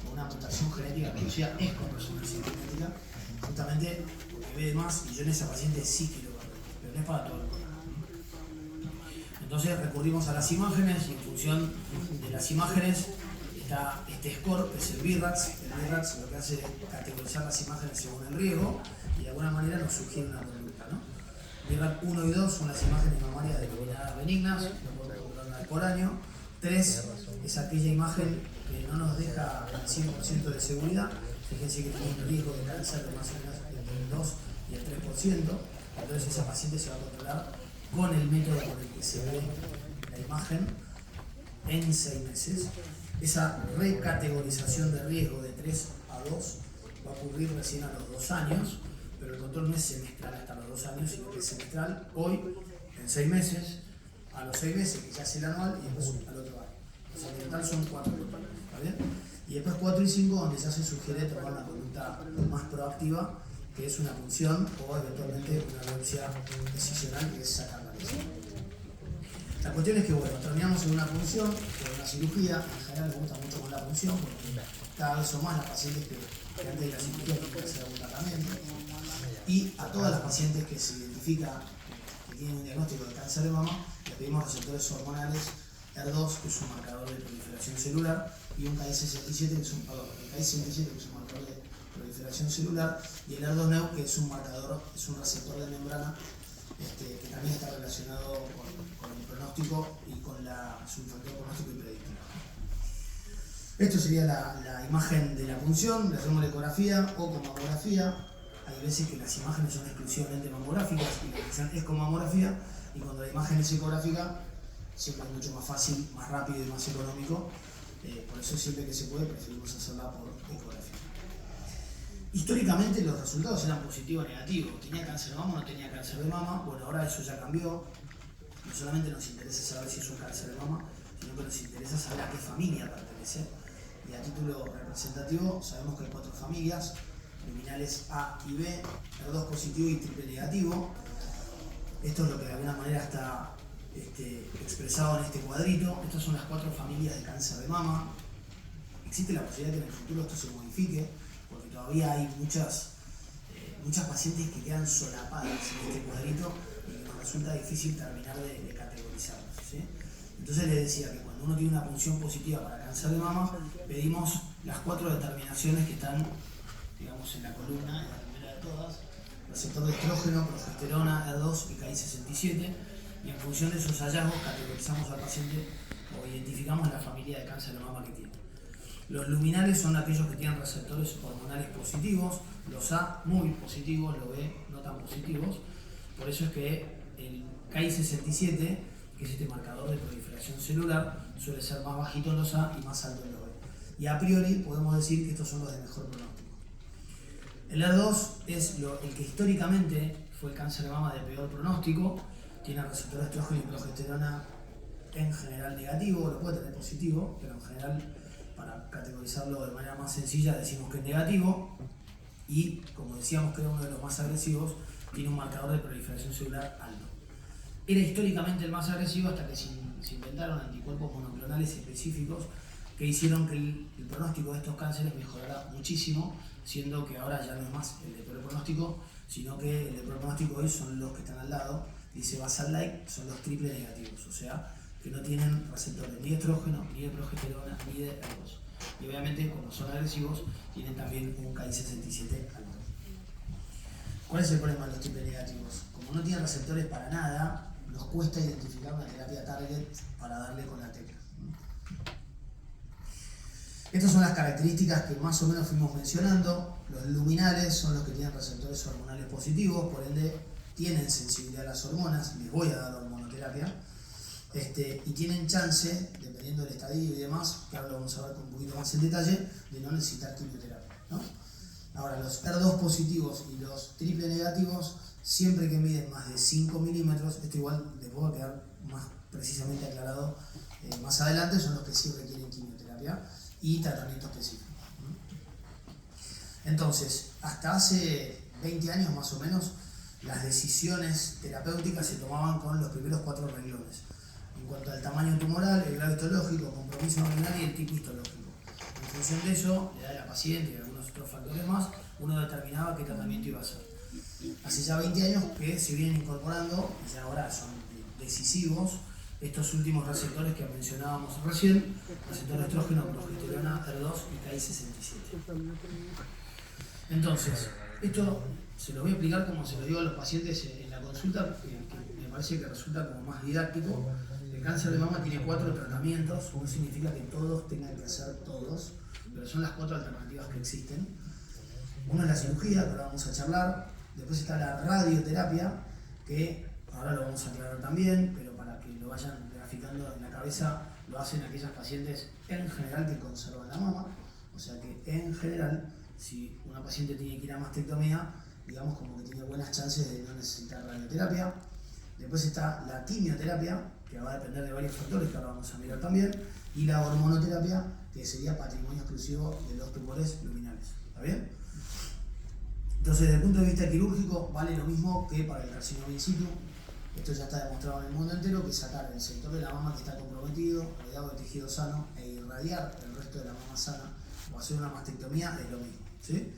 [SPEAKER 1] con una mutación genética asociada es con resonancia magnética, justamente porque ve de más, y yo en esa paciente sí quiero verlo, pero no es para todo el cuerpo. Entonces recurrimos a las imágenes y en función de las imágenes está este score, que es el BIRATS. El BIRATS lo que hace es categorizar las imágenes según el riesgo y de alguna manera nos sugiere una conducta, ¿no? BIRAT 1 y 2 son las imágenes mamarias denominadas benignas, lo podemos calcular una vez por año. 3 es aquella imagen que no nos deja el 100% de seguridad. Fíjense que tiene un riesgo de cáncer de más o menos entre el 2 y el 3%. Entonces esa paciente se va a controlar con el método por el que se ve la imagen en 6 meses. Esa recategorización de riesgo de 3 a 2 va a ocurrir recién a los 2 años, pero el control no es semestral hasta los 2 años, sino que es semestral hoy, en 6 meses, a los 6 meses que se hace el anual y después al otro año. O sea, en total son 4 controles, ¿está bien? Y después 4 y 5 donde ya se sugiere tomar una conducta más proactiva, que es una punción o eventualmente una biopsia decisional, que es sacar la lesión. La cuestión es que, bueno, terminamos en una punción, con una cirugía. En general me gusta mucho con la punción, porque cada vez son más las pacientes que antes de la cirugía tienen que hacer algún tratamiento. Y a todas las pacientes que se identifica que tienen un diagnóstico de cáncer de mama, le pedimos receptores hormonales ER2, que es un marcador de proliferación celular, y un KI67, que es un marcador de proliferación celular, y el ER2-Neu, que es un marcador, es un receptor de membrana, que también está relacionado con el pronóstico y con su factor pronóstico y predictivo. Esto sería la imagen de la punción. Le hacemos la ecografía o con mamografía. Hay veces que las imágenes son exclusivamente mamográficas y la punción es con mamografía, y cuando la imagen es ecográfica siempre es mucho más fácil, más rápido y más económico. Por eso siempre que se puede preferimos hacerla por ecografía. Históricamente los resultados eran positivo o negativo. ¿Tenía cáncer de mama o no tenía cáncer de mama? Bueno, ahora eso ya cambió. No solamente nos interesa saber si es un cáncer de mama, sino que nos interesa saber a qué familia pertenece. Y a título representativo sabemos que hay 4 familias, luminales A y B, ER2 positivo y triple negativo. Esto es lo que de alguna manera está expresado en este cuadrito. Estas son las 4 familias de cáncer de mama. Existe la posibilidad de que en el futuro esto se modifique, porque todavía hay muchas pacientes que quedan solapadas en este cuadrito y que nos resulta difícil terminar de categorizarlos, ¿sí? Entonces les decía que cuando uno tiene una punción positiva para cáncer de mama, pedimos las 4 determinaciones que están, digamos, en la columna, en la primera de todas: receptor de estrógeno, progesterona, ER2 y KI67, y en función de esos hallazgos categorizamos al paciente o identificamos la familia de cáncer de mama que tiene. Los luminales son aquellos que tienen receptores hormonales positivos, los A muy positivos, los B no tan positivos. Por eso es que el KI67, que es este marcador de proliferación celular, suele ser más bajito en los A y más alto en los B. Y a priori podemos decir que estos son los de mejor pronóstico. El ER2 es el que históricamente fue el cáncer de mama de peor pronóstico. Tiene receptor de estrógeno y progesterona en general negativo, lo puede tener positivo, pero en general, para categorizarlo de manera más sencilla, decimos que es negativo. Y como decíamos que era uno de los más agresivos, tiene un marcador de proliferación celular alto. Era históricamente el más agresivo hasta que se inventaron anticuerpos monoclonales específicos que hicieron que el pronóstico de estos cánceres mejorara muchísimo, siendo que ahora ya no es más el de peor pronóstico, sino que el de peor pronóstico hoy son los que están al lado, dice basal-like, son los triple negativos, o sea, que no tienen receptores ni de estrógeno, ni de progesterona, ni de ER2. Y obviamente, como son agresivos, tienen también un KI67 alto. ¿Cuál es el problema de los triple negativos? Como no tienen receptores para nada, nos cuesta identificar una terapia target para darle con la tecla. Estas son las características que más o menos fuimos mencionando. Los luminales son los que tienen receptores hormonales positivos, por ende tienen sensibilidad a las hormonas, les voy a dar hormonoterapia, y tienen chance, dependiendo del estadio y demás, que ahora lo vamos a ver con un poquito más en detalle, de no necesitar quimioterapia, ¿no? Ahora, los ER2 positivos y los triple negativos, siempre que miden más de 5 milímetros, esto igual después va a quedar más precisamente aclarado más adelante, son los que sí requieren quimioterapia y tratamiento específico. Entonces, hasta hace 20 años más o menos, las decisiones terapéuticas se tomaban con los primeros 4 renglones. En cuanto al tamaño tumoral, el grado histológico, compromiso renal y el tipo histológico. En función de eso, la edad de la paciente y algunos otros factores más, uno determinaba qué tratamiento iba a hacer. Hace ya 20 años que se vienen incorporando, y ahora son decisivos, estos últimos receptores que mencionábamos recién, receptor estrógeno, progesterona, HER2 y Ki67. Entonces, esto se lo voy a explicar como se lo digo a los pacientes en la consulta, que me parece que resulta como más didáctico. El cáncer de mama tiene 4 tratamientos, no significa que todos tengan que hacer todos, pero son las 4 alternativas que existen. Uno es la cirugía, que ahora vamos a charlar, después está la radioterapia, que ahora lo vamos a aclarar también, pero para que lo vayan graficando en la cabeza, lo hacen aquellas pacientes en general que conservan la mama, o sea que en general, si una paciente tiene que ir a mastectomía, digamos como que tiene buenas chances de no necesitar radioterapia. Después está la quimioterapia, que va a depender de varios factores que ahora vamos a mirar también, y la hormonoterapia, que sería patrimonio exclusivo de los tumores luminales. ¿Está bien? Entonces, desde el punto de vista quirúrgico, vale lo mismo que para el carcinoma in situ. Esto ya está demostrado en el mundo entero, que sacar el sector de la mama que está comprometido, rodeado de tejido sano, e irradiar el resto de la mama sana, o hacer una mastectomía, es lo mismo. ¿Sí?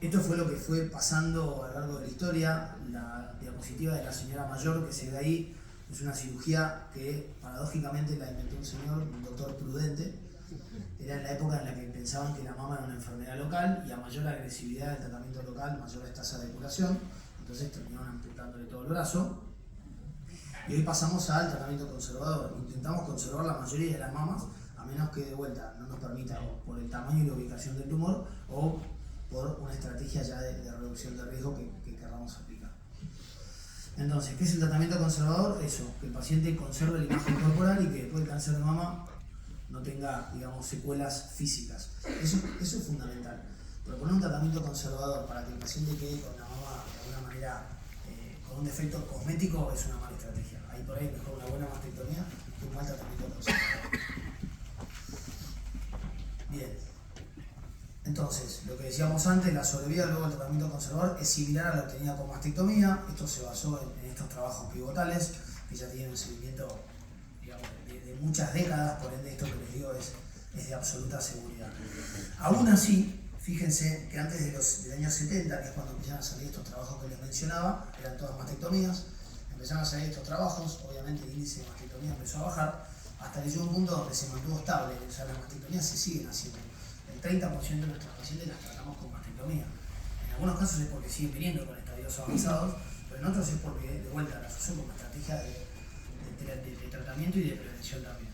[SPEAKER 1] Esto fue lo que fue pasando a lo largo de la historia. La diapositiva de la señora mayor que se ve ahí es una cirugía que paradójicamente la inventó un señor, un doctor Prudente. Era en la época en la que pensaban que la mama era una enfermedad local y a mayor agresividad del tratamiento local, mayor es tasa de curación. Entonces terminaron amputándole todo el brazo. Y hoy pasamos al tratamiento conservador. Intentamos conservar la mayoría de las mamas, a menos que de vuelta no nos permita, o por el tamaño y la ubicación del tumor, o por una estrategia ya de reducción de riesgo que queramos aplicar. Entonces, ¿qué es el tratamiento conservador? Eso, que el paciente conserve la imagen corporal y que después del cáncer de mama no tenga, digamos, secuelas físicas. Eso es fundamental. Proponer un tratamiento conservador para que el paciente quede con la mama de alguna manera con un defecto cosmético es una mala estrategia. Ahí por ahí mejor una buena mastectomía que un mal tratamiento conservador. Bien. Entonces, lo que decíamos antes, la sobrevida luego del tratamiento conservador es similar a la obtenida con mastectomía. Esto se basó en estos trabajos pivotales, que ya tienen un seguimiento, digamos, de muchas décadas, por ende esto que les digo es de absoluta seguridad. Aún así, fíjense que antes del año 70, que es cuando empezaron a salir estos trabajos que les mencionaba, eran todas mastectomías, empezaron a salir estos trabajos, obviamente el índice de mastectomía empezó a bajar, hasta que llegó un punto donde se mantuvo estable, o sea, las mastectomías se siguen haciendo. El 30% de nuestros pacientes las tratamos con mastectomía. En algunos casos es porque siguen viniendo con estadios avanzados, pero en otros es porque de vuelta las uso como estrategia de tratamiento y de prevención también.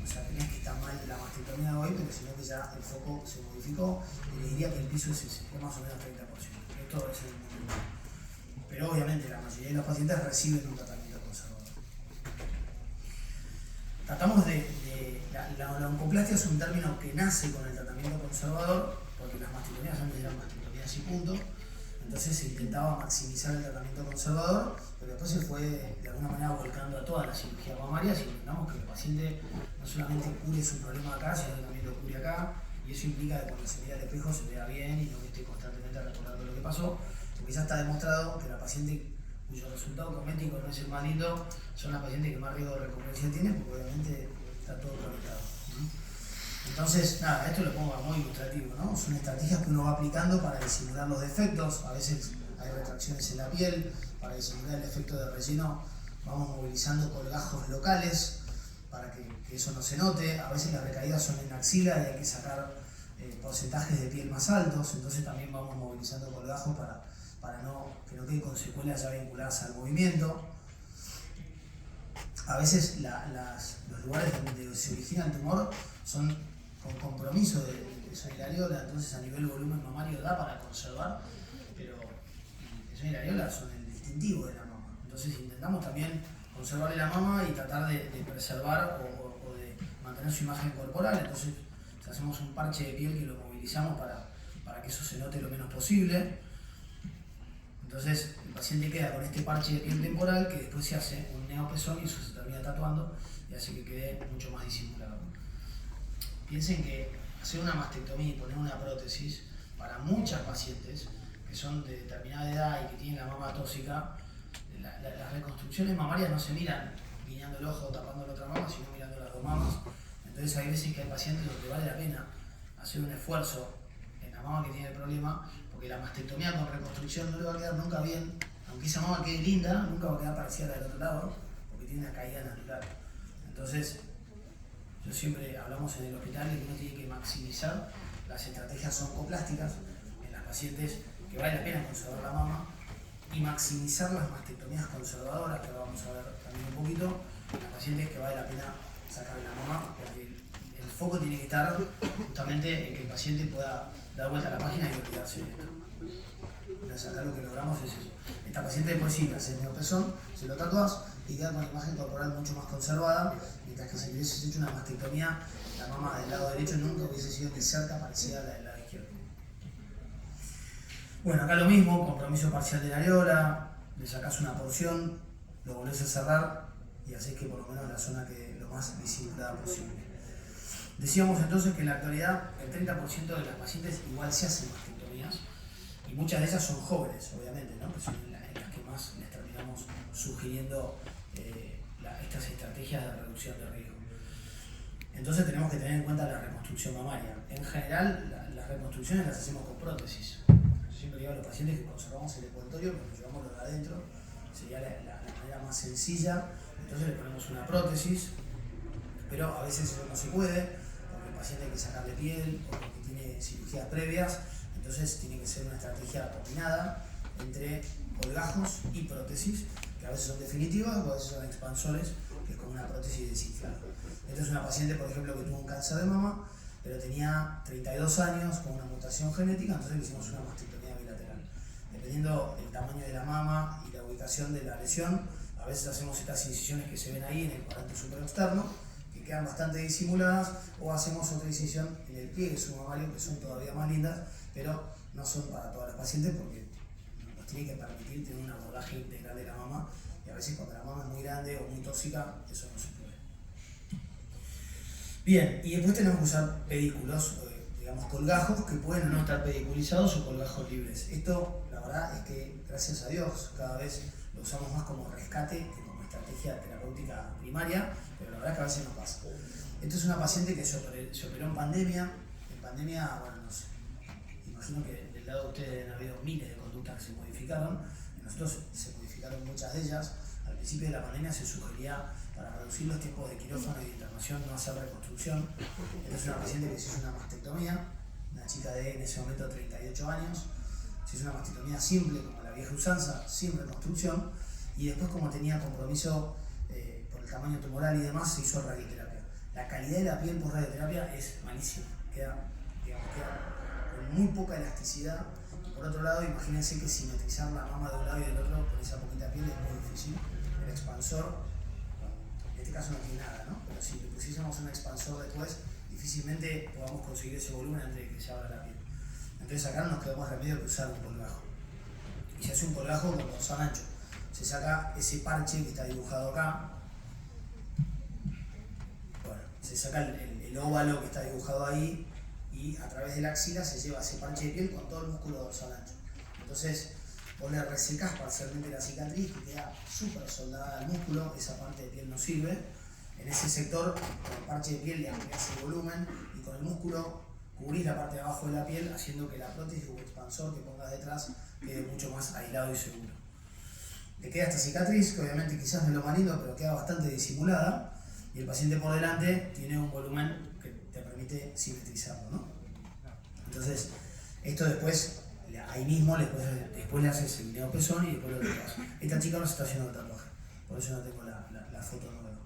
[SPEAKER 1] O sea, que no es que está mal la mastectomía de hoy, pero sino que ya el foco se modificó y les diría que el piso es ese, es más o menos 30%. Esto es el mundo. Pero obviamente la mayoría de los pacientes reciben un tratamiento conservador. Tratamos la oncoplastia es un término que nace con el tratamiento conservador, porque las mastectomías antes eran mastectomías y punto, entonces se intentaba maximizar el tratamiento conservador, pero después se fue de alguna manera volcando a todas las cirugías mamarias y intentamos que el paciente no solamente cure su problema acá, sino que también lo cure acá, y eso implica que cuando se mira al espejo se vea bien y no que esté constantemente recordando lo que pasó, porque ya está demostrado que la paciente cuyo resultado cosmético no es el más lindo, son las pacientes que más riesgo de recuperación tienen, porque obviamente está todo conectado, ¿no? Entonces, nada, esto lo pongo muy ilustrativo, ¿no? Son estrategias que uno va aplicando para disimular los defectos, a veces hay retracciones en la piel, para disimular el efecto de relleno vamos movilizando colgajos locales para que eso no se note, a veces las recaídas son en axila y hay que sacar porcentajes de piel más altos, entonces también vamos movilizando colgajos para que no queden con secuelas ya vinculadas al movimiento. A veces los lugares donde se origina el tumor son con compromiso de zona y la areola, entonces a nivel volumen mamario da para conservar, pero el zona y la areola son el distintivo de la mama. Entonces intentamos también conservarle la mama y tratar de preservar o de mantener su imagen corporal, entonces hacemos un parche de piel que lo movilizamos para que eso se note lo menos posible. Entonces el paciente queda con este parche de piel temporal que después se hace un neopezón y eso se termina tatuando y hace que quede mucho más disimulado. Piensen que hacer una mastectomía y poner una prótesis para muchas pacientes que son de determinada edad y que tienen la mama tóxica, las reconstrucciones mamarias no se miran guiñando el ojo o tapando la otra mama, sino mirando las dos mamas. Entonces hay veces que hay pacientes donde vale la pena hacer un esfuerzo en la mama que tiene el problema, porque la mastectomía con reconstrucción no le va a quedar nunca bien, aunque esa mama quede linda, nunca va a quedar parecida a la del otro lado, porque tiene una caída natural. Entonces, yo siempre hablamos en el hospital de que uno tiene que maximizar las estrategias oncoplásticas en las pacientes que vale la pena conservar la mama y maximizar las mastectomías conservadoras, que ahora vamos a ver también un poquito, en las pacientes que vale la pena sacarle la mama, porque el foco tiene que estar justamente en que el paciente pueda dar vuelta a la página y olvidarse de esto. Entonces acá lo que logramos es eso. Esta paciente después sí hace el neopezón, se lo tatuas y queda con la imagen corporal mucho más conservada, mientras que si le hubieses hecho una mastectomía, la mama del lado derecho nunca hubiese sido ni cerca parecida a la del lado izquierdo. Bueno, acá lo mismo, compromiso parcial de la areola, le sacás una porción, lo volvés a cerrar y hacés que por lo menos la zona quede lo más disimulada posible. Decíamos entonces que en la actualidad el 30% de las pacientes igual se hacen mastectomías y muchas de ellas son jóvenes, obviamente, ¿no? Que son las que más les terminamos sugiriendo estas estrategias de reducción de riesgo. Entonces tenemos que tener en cuenta la reconstrucción mamaria. En general, las reconstrucciones las hacemos con prótesis. Yo siempre digo a los pacientes que conservamos el envoltorio, que nos llevamos lo de adentro, sería la manera más sencilla. Entonces le ponemos una prótesis, pero a veces eso no se puede, porque el paciente hay que sacarle piel, o porque tiene cirugías previas, entonces tiene que ser una estrategia combinada entre colgajos y prótesis, que a veces son definitivas o a veces son expansores, que es como una prótesis desinflada. Esta es una paciente, por ejemplo, que tuvo un cáncer de mama, pero tenía 32 años con una mutación genética, entonces le hicimos una mastectomía bilateral. Dependiendo del tamaño de la mama y la ubicación de la lesión, a veces hacemos estas incisiones que se ven ahí en el cuadrante superexterno, que quedan bastante disimuladas, o hacemos otra incisión en el pliegue submamario, que son todavía más lindas, pero no son para todas las pacientes porque nos tiene que permitir tener un abordaje integral de la mama, y a veces cuando la mama es muy grande o muy tóxica, eso no se puede. Bien, y después tenemos que usar pedículos, digamos colgajos, que pueden o no estar pediculizados o colgajos libres. Esto, la verdad, es que gracias a Dios cada vez lo usamos más como rescate que como estrategia terapéutica primaria, pero la verdad es que a veces nos pasa. Esto es una paciente que se operó en pandemia. En pandemia, bueno, no sé, imagino que del lado de ustedes han habido miles de conductas que se modificaron, y nosotros se modificaron muchas de ellas. Al principio de la pandemia se sugería, para reducir los tiempos de quirófano y de internación, no hacer reconstrucción. Esta es una paciente que se hizo una mastectomía, una chica de en ese momento 38 años, se hizo una mastectomía simple, como la vieja usanza, sin reconstrucción, y después, como tenía compromiso por el tamaño tumoral y demás, se hizo radioterapia. La calidad de la piel por radioterapia es malísima, queda con muy poca elasticidad. Y por otro lado, imagínense que simetrizar la mama de un lado y del otro con esa poquita piel es muy difícil. El expansor, en este caso no tiene nada, ¿no? Pero si le pusiésemos un expansor después, difícilmente podamos conseguir ese volumen antes de que se abra la piel. Entonces acá no nos quedó más remedio que usar un colgajo. Y se hace un colgajo con dorsal ancho. Se saca ese parche que está dibujado acá. Bueno, se saca el óvalo que está dibujado ahí, y a través de la axila se lleva ese parche de piel con todo el músculo dorsal ancho. Entonces vos le resecás parcialmente la cicatriz, que queda súper soldada al músculo, esa parte de piel no sirve. En ese sector, con el parche de piel le ampliás el volumen, y con el músculo cubrís la parte de abajo de la piel, haciendo que la prótesis o expansor que pongas detrás quede mucho más aislado y seguro. Le queda esta cicatriz, que obviamente quizás no es lo más lindo, pero queda bastante disimulada, y el paciente por delante tiene un volumen que te permite simetrizarlo, ¿no? Entonces, esto después, ahí mismo, después le haces el neopezón y después lo tatuas. Esta chica no se está haciendo el tatuaje, por eso no tengo la foto nueva.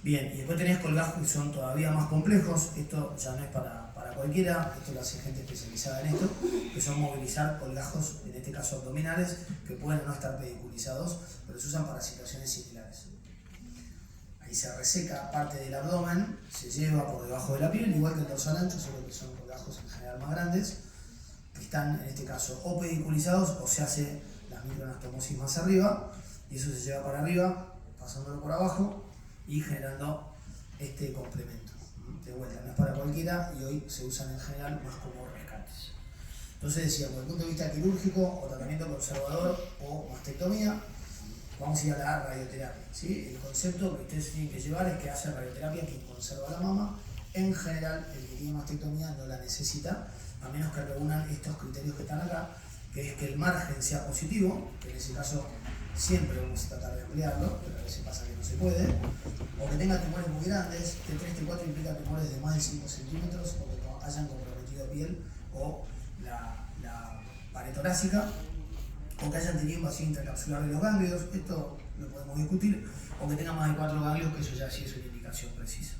[SPEAKER 1] Bien, y después tenés colgajos que son todavía más complejos. Esto ya no es para cualquiera, esto lo hace gente especializada en esto, que son movilizar colgajos, en este caso abdominales, que pueden no estar pediculizados, pero se usan para situaciones similares. Ahí se reseca parte del abdomen, se lleva por debajo de la piel, igual que el dorsal ancho, solo que son colgajos en general más grandes, que están en este caso o pediculizados o se hace la microanastomosis más arriba, y eso se lleva para arriba, pasándolo por abajo y generando este complemento. De vuelta, no es para cualquiera, y hoy se usan en general más como rescates. Entonces decía, por el punto de vista quirúrgico o tratamiento conservador o mastectomía, vamos a ir a la radioterapia, ¿sí? El concepto que ustedes tienen que llevar es que hace radioterapia quien conserva la mama En general, el que tiene mastectomía no la necesita, a menos que reúnan estos criterios que están acá, que es que el margen sea positivo, que en ese caso siempre vamos a tratar de ampliarlo, pero a veces pasa que no se puede, o que tenga tumores muy grandes, T3, T4 implica tumores de más de 5 centímetros, o que hayan comprometido piel o la pared torácica, o que hayan tenido invasión intracapsular de los ganglios, esto lo podemos discutir, o que tenga más de 4 ganglios, que eso ya sí es una indicación precisa.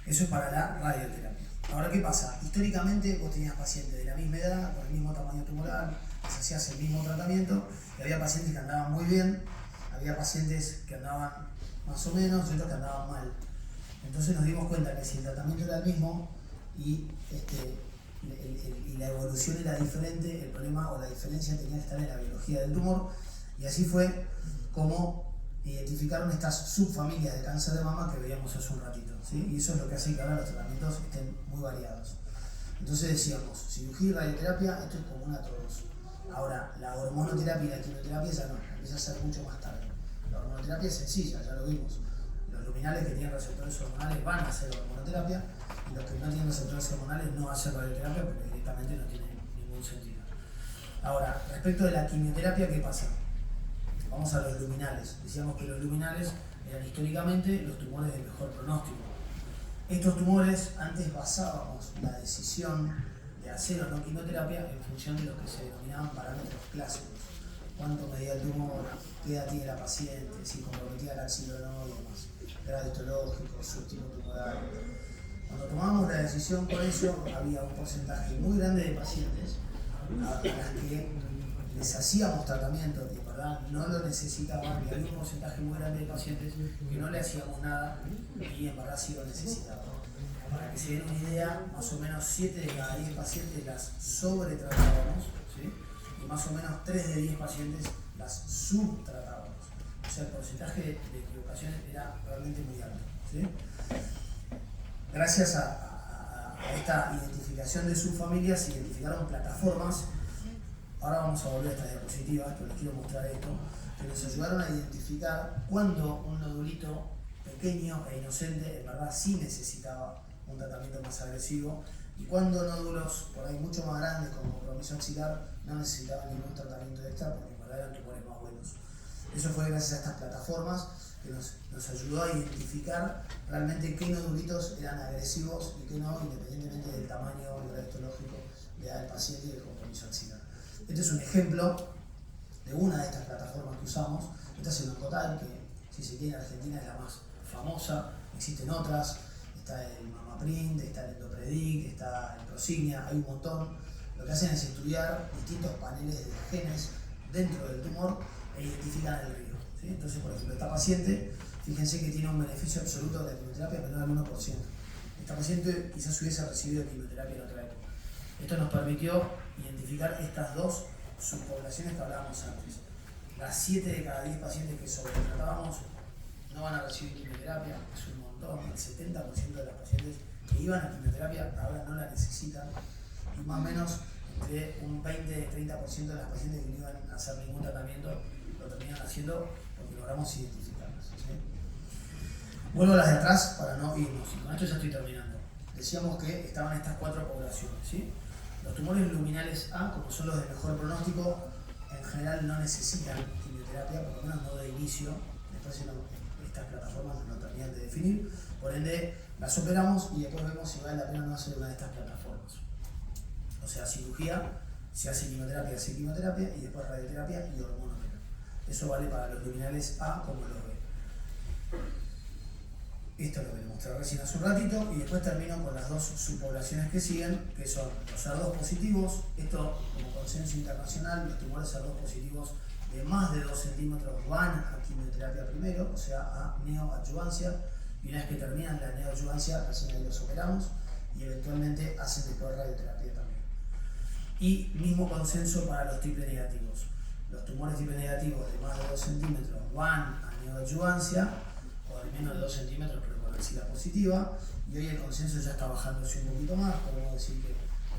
[SPEAKER 1] Eso es para la radioterapia. Ahora, ¿qué pasa? Históricamente vos tenías pacientes de la misma edad, con el mismo tamaño tumoral, les hacías el mismo tratamiento, y había pacientes que andaban muy bien, había pacientes que andaban más o menos y otros que andaban mal. Entonces nos dimos cuenta que si el tratamiento era el mismo y la evolución era diferente, el problema o la diferencia tenía que estar en la biología del tumor, y así fue como identificaron estas subfamilias de cáncer de mama que veíamos hace un ratito, ¿sí? Y eso es lo que hace que ahora los tratamientos estén muy variados. Entonces decíamos, cirugía y radioterapia, esto es común a todos. Ahora, la hormonoterapia y la quimioterapia ya no, empieza a ser mucho más tarde. La hormonoterapia es sencilla, ya lo vimos. Los luminales que tienen receptores hormonales van a hacer hormonoterapia, y los que no tienen receptores hormonales no hacen radioterapia porque directamente no tiene ningún sentido. Ahora, respecto de la quimioterapia, ¿qué pasa? Vamos a los luminales. Decíamos que los luminales eran históricamente los tumores de mejor pronóstico. Estos tumores, antes basábamos la decisión de hacer o no quimioterapia en función de los que se denominaban parámetros clásicos. Cuánto medía el tumor, qué edad tiene la paciente, si comprometía el axila o no y demás. Grado histológico, subtipo tumoral. Cuando tomábamos la decisión por eso, había un porcentaje muy grande de pacientes a las que les hacíamos tratamiento y en verdad no lo necesitaban, y había un porcentaje muy grande de pacientes que no le hacíamos nada y en verdad sí lo necesitaban. Para que se den una idea, más o menos 7 de cada 10 pacientes las sobretratábamos, ¿sí? Y más o menos 3 de 10 pacientes las subtratábamos. O sea, el porcentaje de equivocaciones era realmente muy alto, ¿sí? Gracias a esta identificación de subfamilias se identificaron plataformas. Ahora vamos a volver a estas diapositivas, pero les quiero mostrar esto, que nos ayudaron a identificar cuándo un nodulito pequeño e inocente en verdad sí necesitaba un tratamiento más agresivo, y cuándo nódulos por ahí mucho más grandes como compromiso axilar no necesitaban ningún tratamiento extra porque en verdad eran tumores más buenos. Eso fue gracias a estas plataformas que nos ayudó a identificar realmente qué nodulitos eran agresivos y qué no, independientemente del tamaño, del grado histológico, de la edad del paciente y del compromiso axilar. Este es un ejemplo de una de estas plataformas que usamos. Esta es el Oncotype, que si se quiere en Argentina es la más famosa, existen otras, está el MamaPrint, está el EndoPredict, está el Prosigna, hay un montón. Lo que hacen es estudiar distintos paneles de genes dentro del tumor e identifican el riesgo, ¿sí? Entonces, por ejemplo, esta paciente, fíjense que tiene un beneficio absoluto de la quimioterapia menor al 1%. Esta paciente quizás hubiese recibido quimioterapia en otra época. Esto nos permitió identificar estas dos subpoblaciones que hablábamos antes. Las 7 de cada 10 pacientes que sobretratábamos no van a recibir quimioterapia, es un montón. El 70% de las pacientes que iban a quimioterapia ahora no la necesitan, y más o menos entre un 20-30% de las pacientes que no iban a hacer ningún tratamiento lo terminan haciendo porque logramos identificarlas, ¿sí? Vuelvo a las de atrás para no irnos, y con esto ya estoy terminando. Decíamos que estaban estas 4 poblaciones, ¿sí? Los tumores luminales A, como son los de mejor pronóstico, en general no necesitan quimioterapia, por lo menos no de inicio. Después estas plataformas nos lo terminan de definir, por ende las operamos y después vemos si vale la pena o no hacer una de estas plataformas. O sea, cirugía, se hace quimioterapia y después radioterapia y hormonoterapia. Eso vale para los luminales A como los B. Esto es lo que les mostré recién hace un ratito, y después termino con las dos subpoblaciones que siguen, que son los HER2 positivos. Esto, como consenso internacional, los tumores HER2 positivos de más de 2 centímetros van a quimioterapia primero, o sea, a neoadjuvancia, y una vez que terminan la neoadjuvancia, recién ahí los operamos, y eventualmente hacen después radioterapia también. Y mismo consenso para los triple negativos. Los tumores triple negativos de más de 2 centímetros van a neoadjuvancia, o de menos de 2 centímetros, pero con axila positiva, y hoy el consenso ya está bajándose un poquito más. Podemos decir que de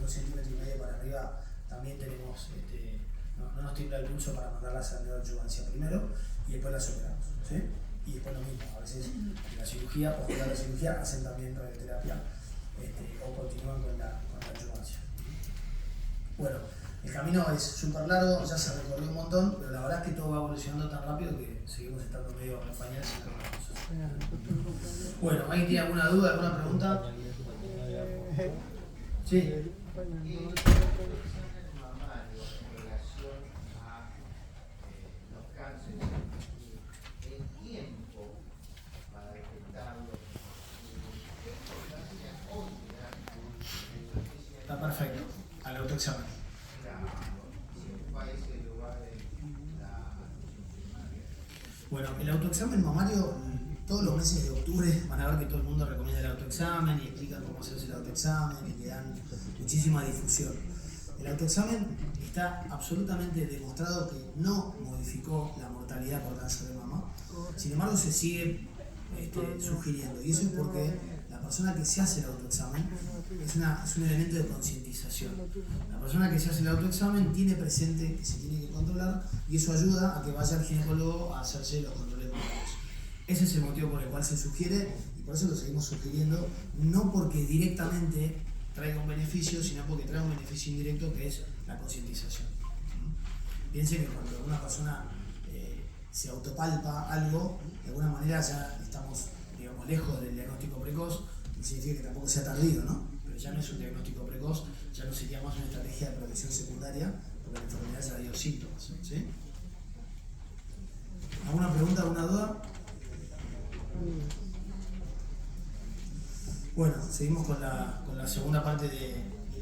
[SPEAKER 1] 1,5 centímetros para arriba también tenemos, no nos tiembla el pulso para mandarlas a neoadjuvancia primero y después las operamos, ¿sí? Y después lo mismo, a veces en la cirugía, posterior a la cirugía, hacen también radioterapia o continúan con la adyuvancia. Bueno, el camino es súper largo, ya se recorrió un montón, pero la verdad es que todo va evolucionando tan rápido que seguimos estando medio en pañales y algunas cosas. Bueno, ¿alguien tiene alguna duda, alguna pregunta? Sí. Está perfecto, al autoexamen. Bueno, el autoexamen mamario, todos los meses de octubre van a ver que todo el mundo recomienda el autoexamen y explican cómo hacerse el autoexamen y le dan muchísima difusión. El autoexamen está absolutamente demostrado que no modificó la mortalidad por cáncer de mama, sin embargo se sigue sugiriendo, y eso es porque la persona que se hace el autoexamen es un elemento de concientización. La persona que se hace el autoexamen tiene presente que se tiene que controlar y eso ayuda a que vaya al ginecólogo a hacerse los controles mamarios. Ese es el motivo por el cual se sugiere y por eso lo seguimos sugiriendo, no porque directamente traiga un beneficio, sino porque trae un beneficio indirecto que es la concientización. Piensen que cuando una persona se autopalpa algo, de alguna manera ya estamos, digamos, lejos del diagnóstico precoz, no significa que tampoco sea tardío, ¿no? Pero ya no es un diagnóstico precoz, ya no sería más una estrategia de prevención secundaria, porque la enfermedad ya dio síntomas, ¿sí? ¿Alguna pregunta, alguna duda? Bueno, seguimos con la segunda parte de